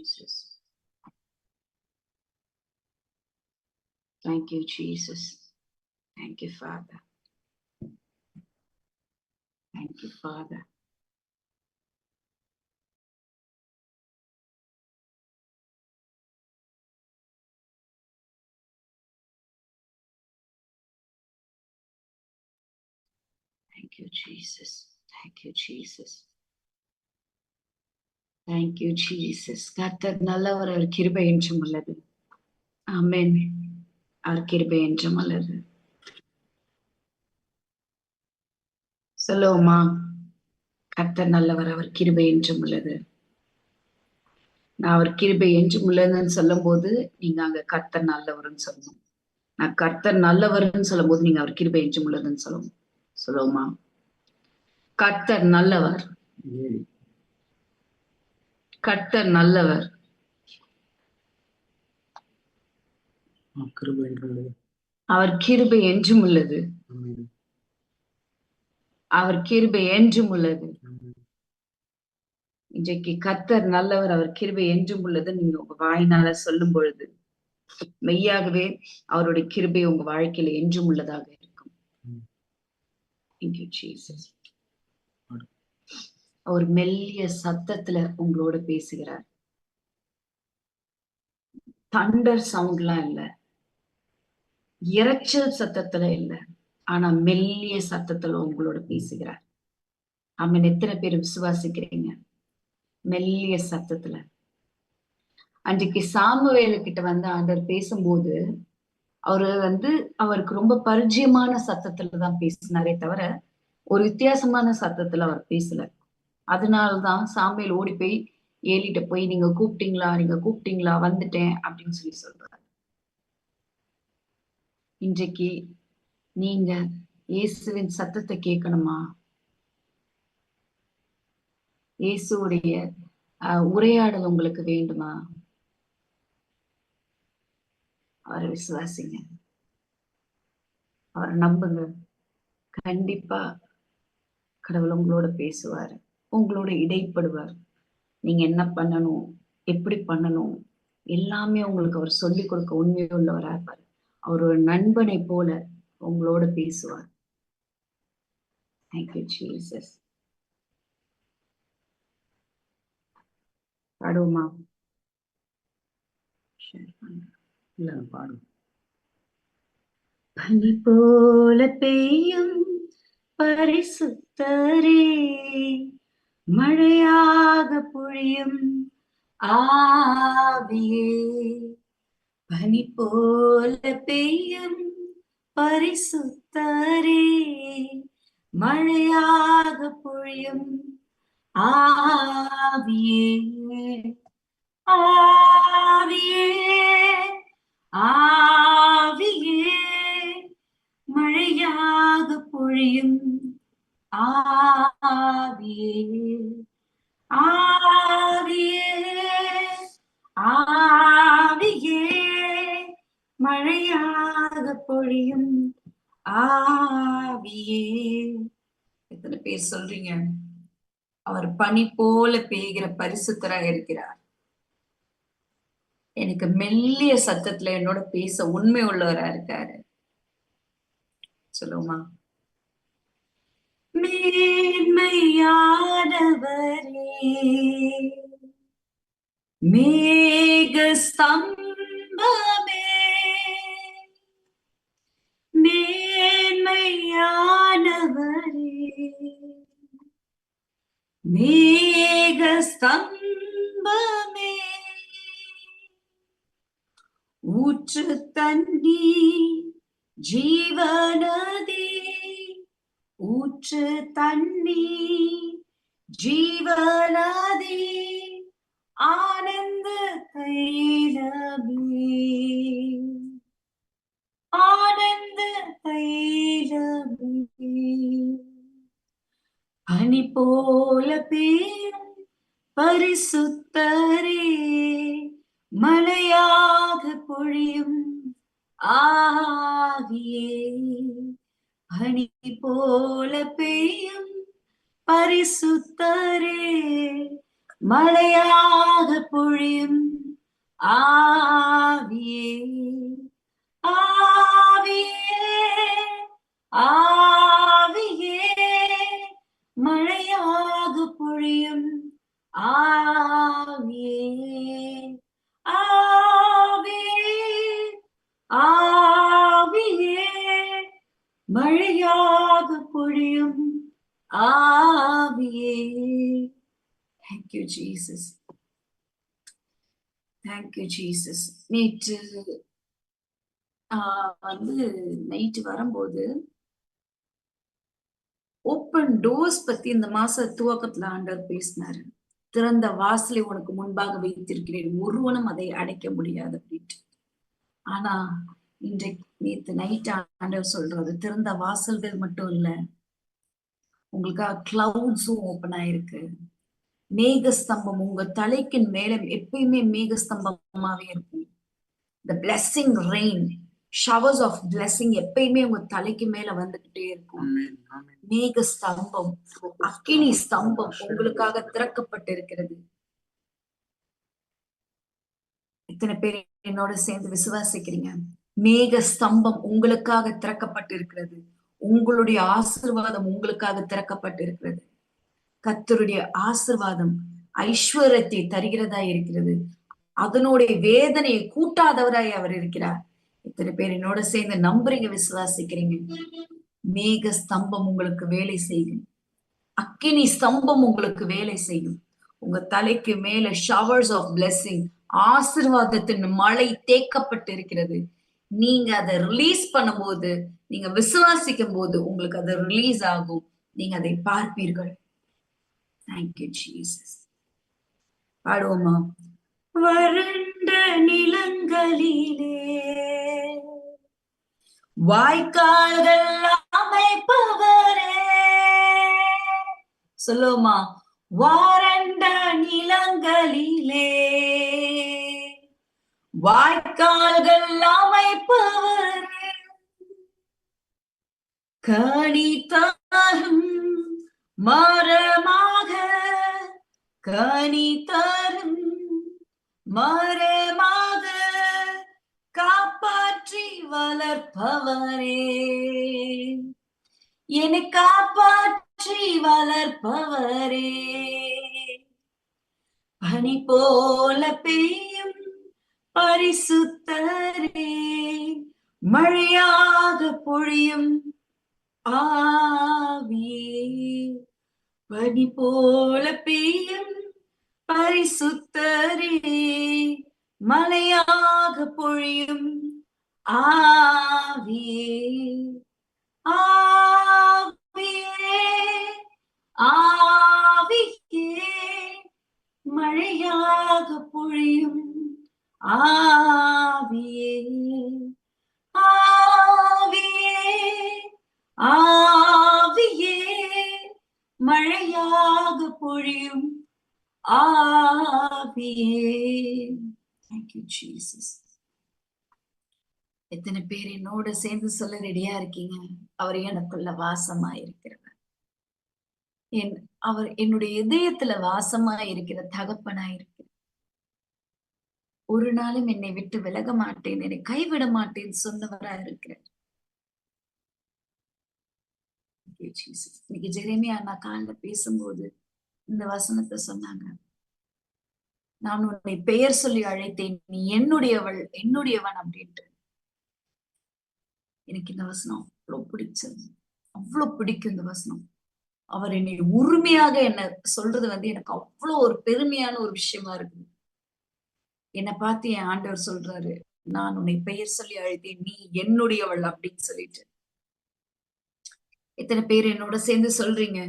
Jesus. Thank you, Jesus. Thank you, Father. Thank you, Father. Thank you, Jesus. Thank you, Jesus. Thank you, Jesus. கர்த்தர் நல்லவர், அவர் கிருபை என்றும் உள்ளது. ஆமென். அவர் கிருபை என்றும் உள்ளது. சொல்லுவோமா? கர்த்தர் நல்லவர், அவர் கிருபை என்றும் உள்ளது. நான் அவர் கிருபை என்றும் உள்ளதுன்னு சொல்லும் போது நீங்க அங்க கர்த்தர் நல்லவர்னு சொல்லணும். நான் கர்த்தர் நல்லவர்னு சொல்லும் போது நீங்க அவர் கிருபை என்றும் உள்ளதுன்னு சொல்லணும். சொல்லுவோமா? கர்த்தர் நல்லவர், கர்த்தர் நல்லவர், அவர் கிருபை என்றும் உள்ளது. அவர் கிருபை என்றும் உள்ளது. இன்றைக்கு கர்த்தர் நல்லவர், அவர் கிருபை என்றும் உள்ளது நீங்க உங்க வாயினால சொல்லும் பொழுது மெய்யாகவே அவருடைய கிருபை உங்க வாழ்க்கையில என்றும் உள்ளதாக இருக்கும். Thank you, Jesus. அவர் மெல்லிய சத்தத்துல உங்களோட பேசுகிறார். தண்டர் சவுண்ட்லாம் இல்ல, இரைச்சல் சத்தத்துல இல்ல, ஆனா மெல்லிய சத்தத்துல உங்களோட பேசுகிறார். ஆமென். எத்தனை பேர் விசுவாசிக்கிறீங்க? மெல்லிய சத்தத்துல. அன்றைக்கு சாமுவேலு கிட்ட வந்து ஆண்டவர் பேசும்போது அவருக்கு ரொம்ப பரிச்சயமான சத்தத்துலதான் பேசினாரே தவிர ஒரு வித்தியாசமான சத்தத்துல அவர் பேசல. அதனாலதான் சாமுவேல் ஓடி போய் ஏலிட்ட போய் நீங்க கூப்பிட்டீங்களா வந்துட்டேன் அப்படின்னு சொல்லி சொல்றாரு. இன்றைக்கு நீங்க இயேசுவின் சத்தத்தை கேட்கணுமா? இயேசுடைய உரையாடல் உங்களுக்கு வேண்டுமா? அவரை விசுவாசிங்க, அவரை நம்புங்க. கண்டிப்பா கடவுள் உங்களோட பேசுவார், உங்களோட இடைப்படுவார். நீங்க என்ன பண்ணணும், எப்படி பண்ணணும் எல்லாமே உங்களுக்கு அவர் சொல்லிக் கொடுக்க உண்மை உள்ளவரா இருப்பார். அவர் ஒரு நண்பனை போல உங்களோட பேசுவார். Thank you, Jesus. பாடுவோமா? பனி போல பெய்யும் பரிசுத்தரே, மழையாக பொழியும் ஆவியே. பனி போல பெய்யும் பரிசுத்தரே, மழையாக பொழியும் ஆவியே. ஆவியே, ஆவியே, மழையாக பொழியும் ஆவியே. ஆவியே, ஆவியே, மழையாக பொழியும் ஆவியே. எத்தனை பேர் சொல்றீங்க அவர் பனி போல பெய்கிற பரிசுத்தராக இருக்கிறார்? எனக்கு மெல்லிய சத்தத்துல என்னோட பேச உண்மை உள்ளவரா இருக்காரு. சொல்லுமா? மேன்மையானவரே, மேக ஸ்தம்பமே, மேன்மையானவரே, மேக ஸ்தம்பமே, ஊற்று தண்ணி ஜீவநதி, ஊற்று தண்ணி ஜீவநதி, ஆனந்த தைலமே, ஆனந்த தைலமே. பனி போல பெய்யும் பரிசுத்தரே, மழையாக பொழியும் ஆவியே. பனி போல பெய்யும் பரிசுத்தரே, மழையாக பொழியும் ஆவியே, ஆவியே, ஆவியே, மழையாக பொழியும் ஆவியே, ஆவியே, ஆவியே, மழையாக பொழியும் ஆவியே. Thank you, Jesus. Thank you, Jesus. நேற்று நைட்டு வரும்போது ஓப்பன் டோர்ஸ் பத்தி இந்த மாச துவக்கத்துல ஆண்டவர் பேசினாரு. திறந்த வாசலை உனக்கு முன்பாக வைத்திருக்கிறேன், ஒருவனும் அதை அடைக்க முடியாது அப்படின்ட்டு. ஆனா இன்றைக்கு நேற்று நைட் ஆண்டவர் சொல்றாரு, திறந்த வாசல்கள் மட்டும் இல்ல, உங்களுக்காக கிளவுட்ஸும் ஓப்பன் ஆயிருக்கு. மேகஸ்தம்பம் உங்க தலைக்கு மேல எப்பயுமே மேகஸ்தம்பமாவே இருக்கும். the blessing rain, showers of blessing எப்பயுமே உங்க தலைக்கு மேல வந்துகிட்டே இருக்கும். மேக ஸ்தம்பம், அக்கினி ஸ்தம்பம் உங்களுக்காக திறக்கப்பட்டிருக்கிறது. இத்தனை பேர் என்னோட சேர்ந்து விசுவாசிக்கிறீங்க? மேக ஸ்தம்பம் உங்களுக்காக திறக்கப்பட்டிருக்கிறது. உங்களுடைய ஆசீர்வாதம் உங்களுக்காக திறக்கப்பட்டிருக்கிறது. கர்த்தருடைய ஆசீர்வாதம் ஐஸ்வர்யத்தை தருகிறதா இருக்கிறது. அதனுடைய வேதனையை கூட்டாதவராய் அவர் இருக்கிறார். இத்தனை பேர் என்னோட சேர்ந்து நம்புறீங்க, விசுவாசிக்கிறீங்க? மேக ஸ்தம்பம் உங்களுக்கு வேலை செய்யும், அக்கினி ஸ்தம்பம் உங்களுக்கு வேலை செய்யும். உங்க தலைக்கு மேல ஷவர்ஸ் ஆஃப் பிளெஸிங், ஆசீர்வாதத்தின் மழை தேக்கப்பட்டு இருக்கிறது. நீங்க அதை ரிலீஸ் பண்ணும்போது, நீங்க விசுவாசிக்கும் போது உங்களுக்கு அது ரிலீஸ் ஆகும். நீங்க அதை பார்ப்பீர்கள். Thank you Jesus. பாடுவோமா? வறண்ட நிலங்களிலே வாய்க்கால்கள் அமைப்பவரே, சொல்லுமா? வறண்ட நிலங்களிலே வாய்க்கால்கள் அமைப்பவரே, கனி தரும் மரமாக, கனி தரும் மரமாக காப்பாற்றி வளர்ப்பவரே, என்னை காப்பாற்றி வளர்ப்பவரே, பனி போல பெய்யும் பரிசுத்தரே, மழையாக பொழியும் ஆவியே, பனி போல பெய்யும் பரிசுத்தரே, மலையாக பொழியும் ஆவியே, ஆவியே, ஆவியே, மழையாக பொழியும் ஆவியே, ஆவியே, ஆவியே, மழையாக பொழியும் ஆவியே. Thank you, Jesus. எத்தனை பேர் என்னோட சேர்ந்து சொல்ல ரெடியா இருக்கீங்க? அவர் எனக்குள்ள வாசமா இருக்கிறவர், அவர் என்னுடைய இதயத்துல வாசமா இருக்கிற தகப்பனா இருக்கிற, ஒரு நாளும் என்னை விட்டு விலக மாட்டேன், என்னை கைவிட மாட்டேன் சொன்னவரா இருக்கிறார். இன்னைக்கு ஜெரேமியா நான் காலைல பேசும்போது இந்த வசனத்தை சொன்னாங்க. நான் உன்னை பெயர் சொல்லி அழைத்தேன், நீ என்னுடையவள், என்னுடையவன் அப்படின்ட்டு. எனக்கு இந்த வசனம் அவ்வளவு பிடிச்சது, அவ்வளவு பிடிக்கும் இந்த வசனம். அவர் என்னை உரிமையாக என்ன சொல்றது எனக்கு அவ்வளவு ஒரு பெருமையான ஒரு விஷயமா இருக்குது. என்னை பார்த்து என் ஆண்டவர் சொல்றாரு, நான் உன்னை பெயர் சொல்லி அழைத்தேன், நீ என்னுடையவள் அப்படின்னு சொல்லிட்டு. எத்தனை பேர் என்னோட சேர்ந்து சொல்றீங்க,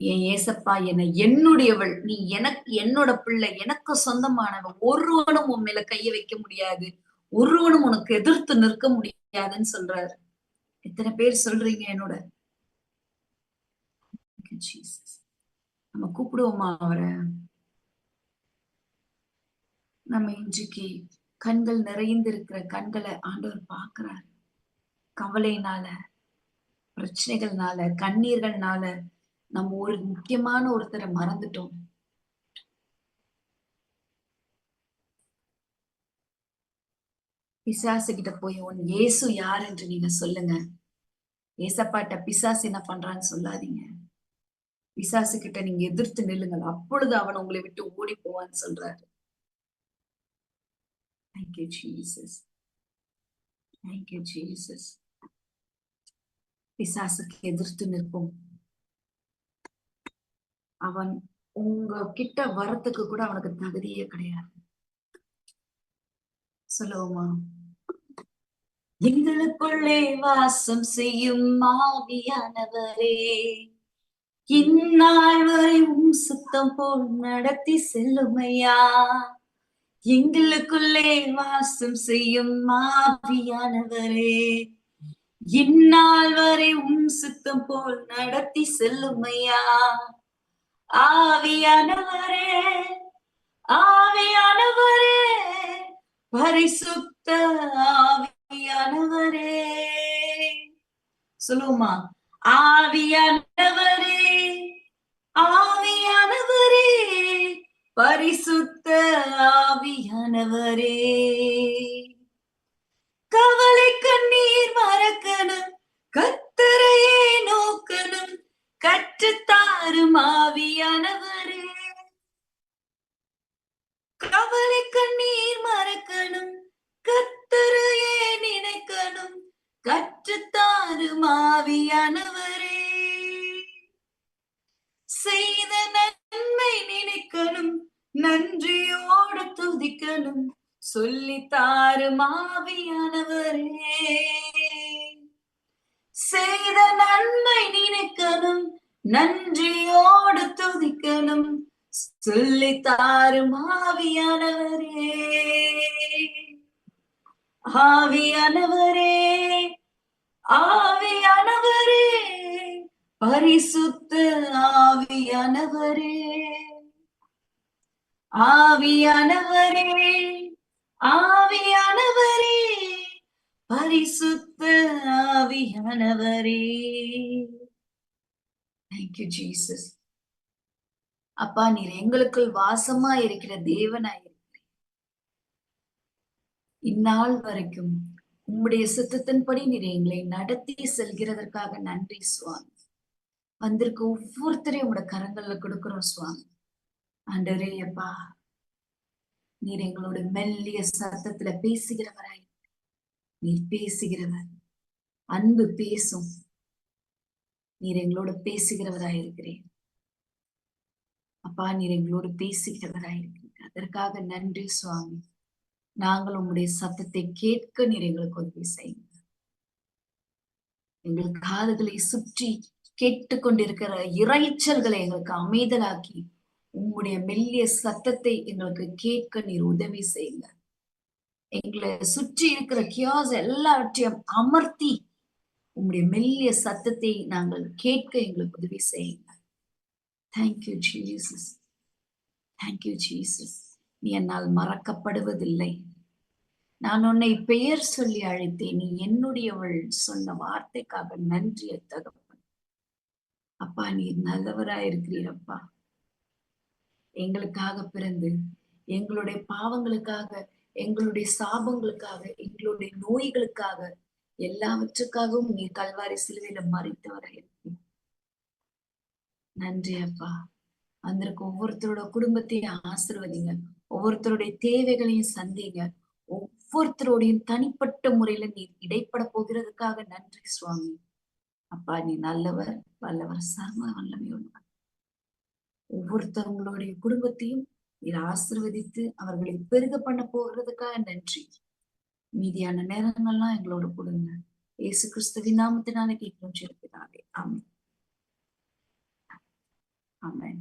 என் ஏசப்பா என்னை என்னுடையவள், நீ எனக்கு என்னோட பிள்ளை, எனக்கு சொந்தமானவன், ஒருவனும் உன் மேல கைய வைக்க முடியாது, ஒருவனும் உனக்கு எதிர்த்து நிற்க முடியாதுன்னு சொல்றாரு. எத்தனை பேர் சொல்றீங்க என்னோட? நம்ம கூப்பிடுவோமா அவரை? நம்ம இன்றைக்கு கண்கள் நிறைந்திருக்கிற கண்களை ஆண்டவர் பார்க்கிறார். கவலையினால, பிரச்சனைகள்னால, கண்ணீர்கள்னால நம்ம ஒரு முக்கியமான ஒருத்தரை மறந்துட்டோம். பிசாசு கிட்ட போய் உன் இயேசு யார் என்று நீங்க சொல்லுங்க. ஏசப்பாட்ட பிசாசு என்ன பண்றான்னு சொல்லாதீங்க. பிசாசு கிட்ட நீங்க எதிர்த்து நில்லுங்கள், அப்பொழுது அவன் உங்களை விட்டு ஓடி போவான்னு சொல்றாரு. Thank you, Jesus. Thank you, Jesus. பிசாசுக்கு எதிர்த்து நிற்போம். அவன் உங்க கிட்ட வரத்துக்கு கூட அவனுக்கு தகுதியே கிடையாது. சொல்லுவோமா? எங்களுக்குள்ளே வாசம் செய்யும் ஆவியானவரே, இந்நாள் வரை உம் சுத்தம் போல் நடத்தி செல்லுமையா. எங்களுக்குள்ளே வாசம் செய்யும் ஆவியானவரே, இந்நாள் வரை உம் சுத்தம் போல் நடத்தி செல்லுமையா. ஆவியானவரே, ஆவியானவரே, பரிசுத்த ஆவியானவரே. சொல்லுவோமா? ஆவியானவரே, ஆவியானவரே, பரிசுத்த ஆவியானவரே. கவலை கண்ணீர் மறக்கணும், கர்த்தரையே நோக்கணும், கற்றுத்தாரும் ஆவியானவரே. கவலை கண்ணீர் மறக்கணும், கர்த்தரையே நினைக்கணும், கற்றுத்தாரும் ஆவியானவரே. செய்த நன்மை நினைக்கணும், நன்றியோடு துதிக்கணும், சொல்லித்தாரும் ஆவியானவரே. செய்த நன்மை நினைக்கணும், நன்றியோடு துதிக்கணும், சொல்லித்தாரும் ஆவியானவரே. ஆவியானவரே, ஆவியானவரே, பரிசுத்த ஆவியானவரே. ஆவியானவரே, ஆவியானவரே, பரிசுத்த ஆவியானவரே. Thank you, Jesus. அப்பா, நீர் எங்களுக்குள் வாசமா இருக்கிற தேவனாய் இருக்கிறீர். இந்நாள் வரைக்கும் உம்முடைய சித்தத்தின்படி நீர் எங்களை நடத்தி செல்கிறதற்காக நன்றி சுவாமி. வந்திருக்க ஒவ்வொருத்தரையும் உங்களோட கரங்கள்ல கொடுக்கிறோம் சுவாமி. ஆண்டவரே அப்பா, நீர் எங்களோட மெல்லிய சத்தத்துல பேசுகிறவராய், நீர் பேசுகிறவர், அன்பு பேசும். நீர் எங்களோட பேசுகிறவராய் இருக்கிறேன் அப்பா. நீர் எங்களோடு பேசுகிறவராயிருக்கிறீங்க, அதற்காக நன்றி சுவாமி. நாங்கள் உங்களுடைய சத்தத்தை கேட்க நீர் எங்களுக்கு உதவி செய்யுங்க. எங்கள் காதுகளை சுற்றி கேட்டுக்கொண்டிருக்கிற இறைச்சல்களை எங்களுக்கு அமைதலாக்கி உங்களுடைய மெல்லிய சத்தத்தை எங்களுக்கு கேட்க நீர் உதவி செய்யுங்க. எங்களை சுற்றி இருக்கிற கியாஸ் எல்லாவற்றையும் அமர்த்தி உங்களுடைய மெல்லிய சத்தத்தை நாங்கள் கேட்க எங்களுக்கு உதவி செய்யுங்க. Thank you, Jesus. Thank you, Jesus. நீ என்னால் மறக்கப்படுவதில்லை. நான் உன்னை பெயர் சொல்லி அழைத்தேன், நீ என்னுடையவள் சொன்ன வார்த்தைக்காக நன்றிய தகப்பன். அப்பா, நீர் நல்லவராயிருக்கிறீரப்பா. எங்களுக்காக பிறந்து எங்களுடைய பாவங்களுக்காக, எங்களுடைய சாபங்களுக்காக, எங்களுடைய நோய்களுக்காக, எல்லாவற்றுக்காகவும் நீ கல்வாரி சிலுவையில மறித்தவராயிருக்கிறீர். நன்றி அப்பா. வந்திருக்க ஒவ்வொருத்தரோட குடும்பத்தையும் ஆசீர்வதிங்க, ஒவ்வொருத்தருடைய தேவைகளையும் சந்திங்க, ஒவ்வொருத்தரோடையும் தனிப்பட்ட முறையில நீ இடைப்பட போகிறதுக்காக நன்றி சுவாமி. அப்பா, நீ நல்லவர், வல்லவர், சர்வ வல்லமை உள்ளவர். ஒவ்வொருத்தவங்களுடைய குடும்பத்தையும் நீர் ஆசீர்வதித்து அவர்களை பெருக பண்ண போகிறதுக்காக நன்றி. மீதியான நேரங்கள்லாம் எங்களோட கொடுங்க. இயேசு கிறிஸ்துவின் நாமத்தினால கேட்கிறோம். ஆமென். Amen.